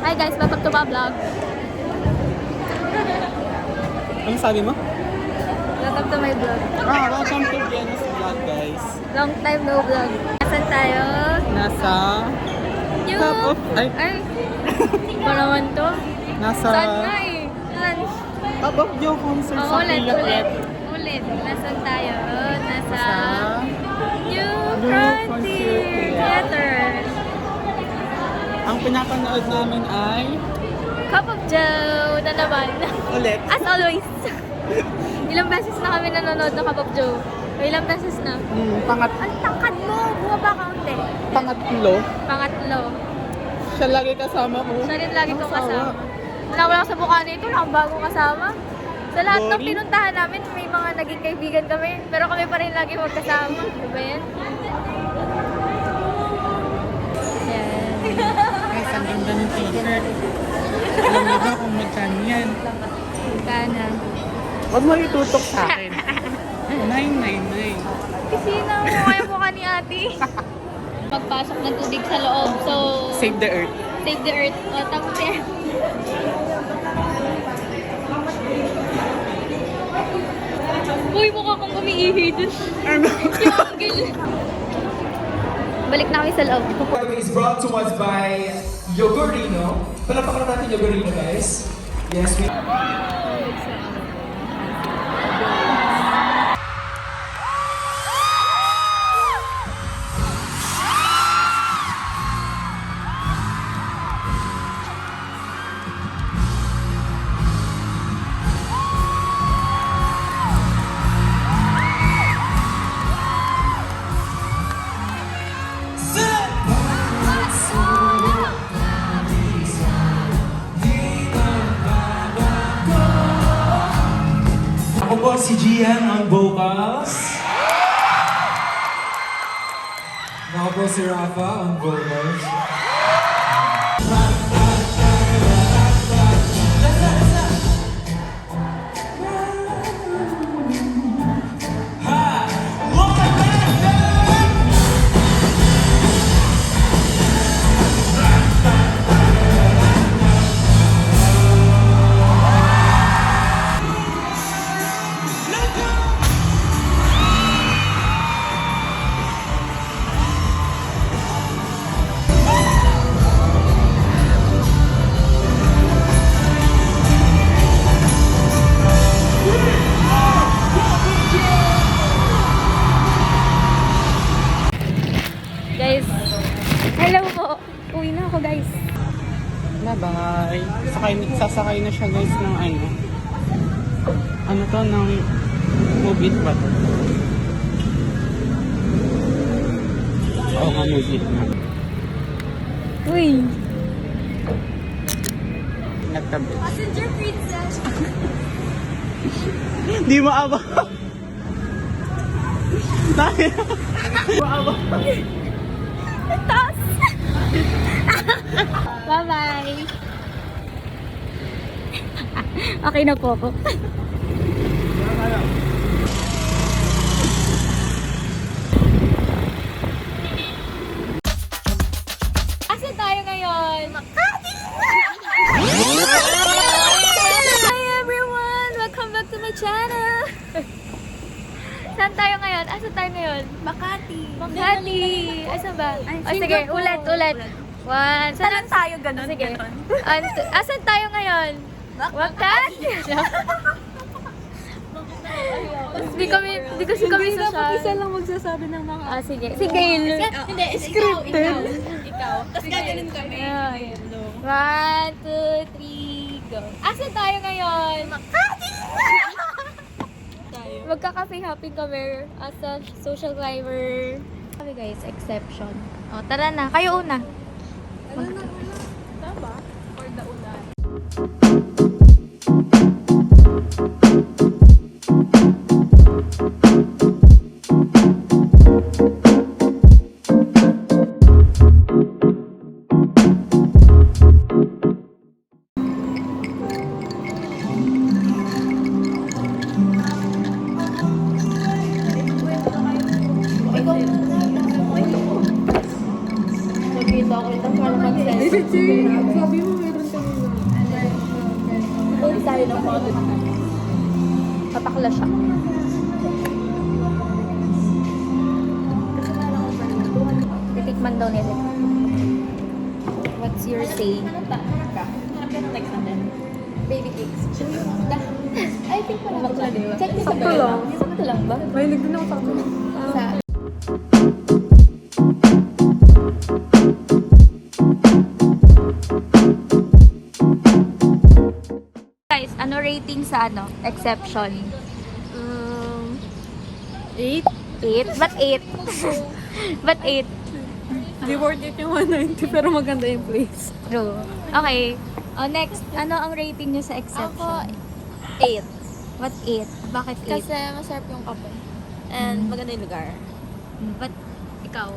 Hi guys, welcome to my vlog. Ano sabi mo? Welcome to my vlog. Welcome to Vienna's vlog, guys. Long time no vlog. Nasaan tayo? Nasa... Yung... Top of... Ay, Pa naman to? nasa... Saan nga eh? Saan? Top of Joe concert sa Ulit. Pilapet. Nasaan tayo? Nasa... Sa... New New Frontier Frontier Theater. Ang pinapanood namin ay... Cup of Joe na naman. Ulit. As always. Ilang beses na kami nanonood ng Cup of Joe. O ilang beses na. Ang tangkad mo! Bumaba kaunti. Pangatlo. Pangatlo. Siya lagi kasama ko. Siya rin lagi kong Asawa. kasama. Nawala ko sa mukha nito, wala akong bagong kasama. Sa lahat ng Boring. pinuntahan namin, may mga naging kaibigan kami. Pero kami pa rin lagi magkasama. Diba yan? Yan. Guys, ang ganda ng t-shirt. Alam niyo ba kung magkano yan? Kana. Huwag mo itutok sa akin. 999. Kisina mo, kaya mukha ni ate. Magpasok ng tubig sa loob. So, Save the earth. save the earth. O, tapos yan. Uy, mukha kang umiihi dun. Ano? Yung angle. Balik na kami sa loob. Is brought to us by Yogurino. Palapakan natin Yogurino, guys. Yes, we... Ako po si Gian ang vocals. Ako po si Rafa ang vocals. Guys, hello po. Uwi na ako, guys. Bye-bye. Sasakay na siya, guys, ng ano. Ano to, ng Move It ba to? Oo nga, Move It na. Uy. Nagtabi. Passenger princess. Di maabot. Dahil. Maabot. Taas. Bye-bye. Okay na po ako. Asan tayo ngayon? Makati! Hi everyone! Welcome back to my channel! Saan tayo ngayon? Asan tayo ngayon? Makati! Makati! Asan ba? Sige, ulit. One. Saan tayo ganun? Sige. Asan tayo ngayon? Makati! Hindi kasi kami social. Isa lang magsasabi ng mga... Sige. Si Gail. Hindi, scripted. Ikaw. Tapos gaganon kami. Ayan. 1, 2, 3, go. Asan tayo ngayon? Makati! Magka-cafe hopping kami as a social climber. Kami guys, exception. O, tara na. Kayo una. Tama? For the ulan. Nakita ko ito para mag-selfie. Sabi mo meron din ang mga patakla siya. Titikman daw nila. What's your say? Baby cakes. I think wala ba? Check this out. Sakto lang ba? Mahilig din ako sakto. Guys, ano rating sa exception? 8. 8? Ba't 8? Ba't 8? Di worth it yung 190 pero maganda yung place. True. Okay. Next, ano ang rating nyo sa exception? 8. What 8? Bakit 8? Kasi masarap yung kape. And maganda yung lugar. Ba't ikaw?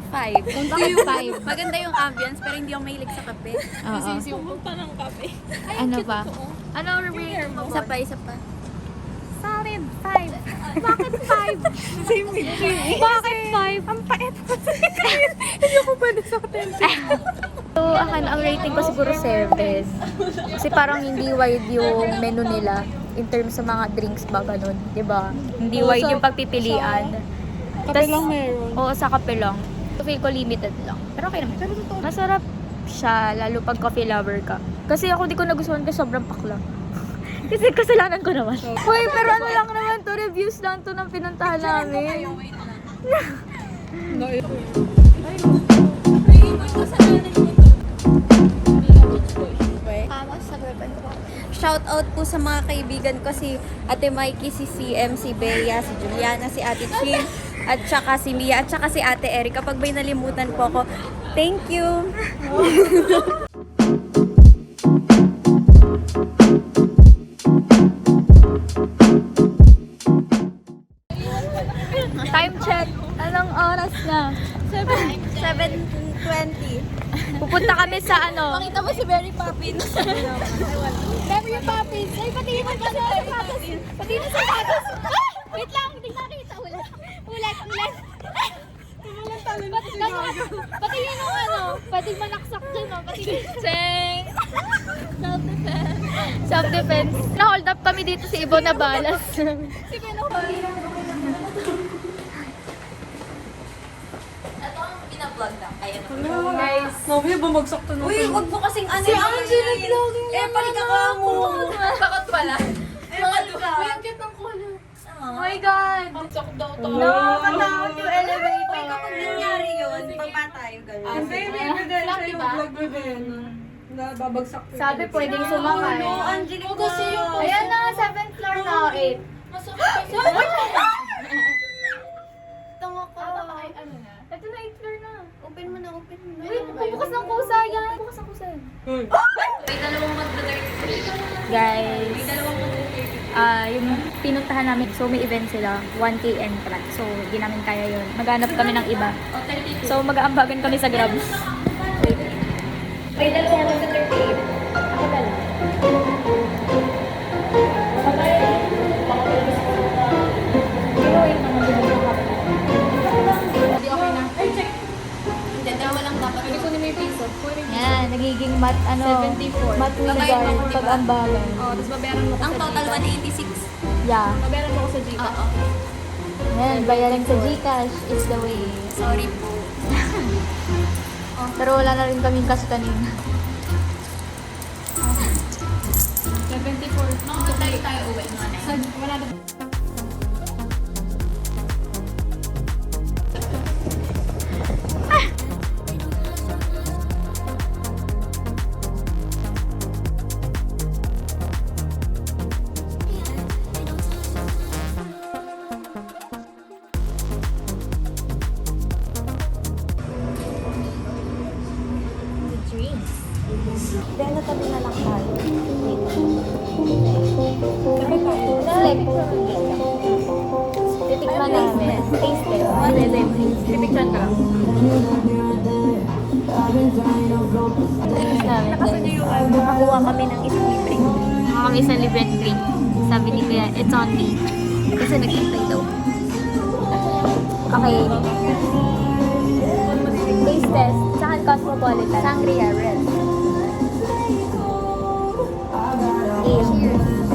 5. Bakit 5? Maganda yung ambience pero hindi ako mahilig sa kape. Oo. Pumunta ng kape. Ano ba? Ano ang rating mo? Isa pa. Sa akin, 5. Bakit 5? Same with you. Bakit 5? Ang pait mo. Hindi ako pwede sa hotel. So, akin, ang rating ko siguro 7. Kasi parang hindi wide yung menu nila in terms sa mga drinks ba, ganun. Diba? Hindi Oo, wide sa- yung pagpipilian. Kape lang meron. Oo, sa kape lang. Feel ko limited lang. Pero okay naman. Masarap siya, lalo pag coffee lover ka. Kasi ako di ko nagustuhan kasi sobrang pakla. Kasi kasalanan ko naman. Uy, pero ano lang naman to, reviews lang to ng pinuntahan namin. Shout out po sa mga kaibigan ko, si Ate Mikey, si CM, si Bea, si Juliana, si Ate Chin, at saka si Mia, at saka si Ate Erica. Pag may nalimutan po ako, thank you! Time check. Anong oras na? 7:20. Pupunta kami sa Pakita mo si Berry Poppins. Berry Poppins. Ay, patingin mo sa sapatos. Patingin mo sa sapatos. Wait lang, hindi nakita. Ulat. Patingin mo pating manaksak dyan, patingin. Cheng! Self-defense. Na-hold up kami dito si Ibo na balas. Ito ang pinablog lang. Ayan. Guys. Mamaya bumagsak to na. Uy, huwag mo kasing ano. Si Angela vlogging niya. Palika ka mo. Bakit pala? Mga luka. Uy, ang cute ng color. Oh my God! Nakakatakot yung elevator. Uy, kapag nangyari yun, baba tayo gano'n. Hindi, Vlog, siya yung diba? vlog mo din. Babagsak to. Sabi pwedeng sumakay. No, Angelic na. Ayan na, 7th floor na, 8. Tama ka. Ito na, 8th floor na. Open mo na. Wait, bukas ng kusa yan. Bukas ng kusa yan. May dalawang Guys, yung pinuntahan namin, so may event sila, 1K entrance. So, di namin kaya yun. Maghanap kami ng iba. So, mag-aambagan kami sa Grabs. May dala siya sa 38. Ako dala. Pero wait naman din ako. Hindi okay na. Hindi, dalawa lang dapat. Pwede ko na may piso. Yan, nagiging mat 74. mat wizard pag-ambagan. Tapos babayaran mo ko ang total 186. Yeah. Babayaran mo ko sa Gcash. Oo. Yan, bayaran sa Gcash is the way. Sorry po. Pero wala na rin kaming cash kanina. 74. Makakatay tayo uwi. Wala na. Then, natabi na lang tayo. Select. Titikman namin. Taste test. Tipikman ka lang. Taste namin. Nakakuha kami ng isang libre. Kami isang libreng drink. Sabi ni Kuya, it's on me. Kasi nag-intay daw. Okay. Taste test. Saan Cosmopolitan? Sangria, red. Cheers.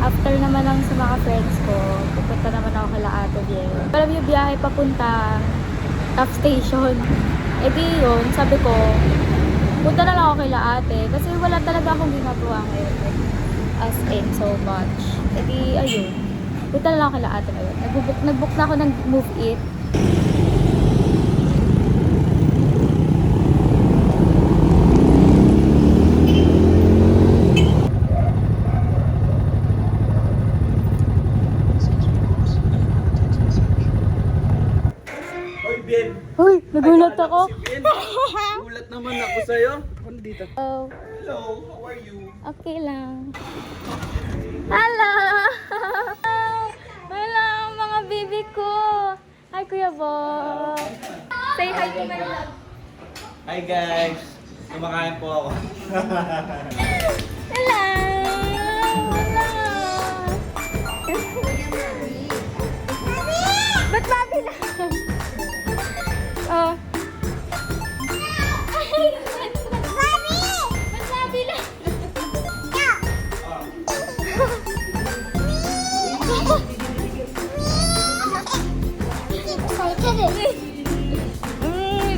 after naman ng sa mga friends ko, pupunta naman ako kala Ate Biel. Alam yung biyahe papunta top station. Eh di yun, sabi ko, punta na lang ako kay Ate kasi wala talaga akong ginagawa ngayon. As in, so much. Eh di, ayun. Punta na lang ako kay Ate ngayon. Nag-book na ako ng Move It. Hoy, Ben! Uy, nagulat ako. Ben! Gulat naman ako sa'yo. Ano dito? Oh, Hello, how are you? okay lang. Hello! Hello, mga baby ko. Hi, Kuya Bo. Say hi to my vlog. Hi guys! Kumakain po ako. Hello! Hello! Ba't babi lang? Oh. Ay! Ba't babi lang?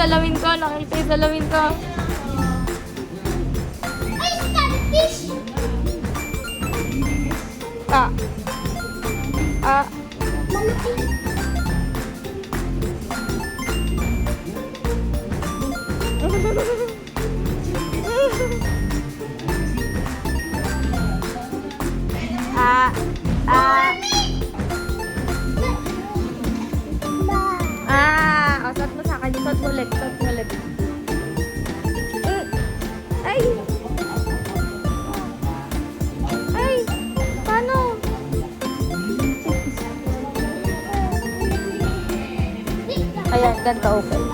Salamin ko, nakita yung salamin ko. Ay, starfish! Malaki. Suot mo sa akin. Suot mo ulit. Suot mo ulit. Ay! Ay! Paano? Ayan, ganito okay.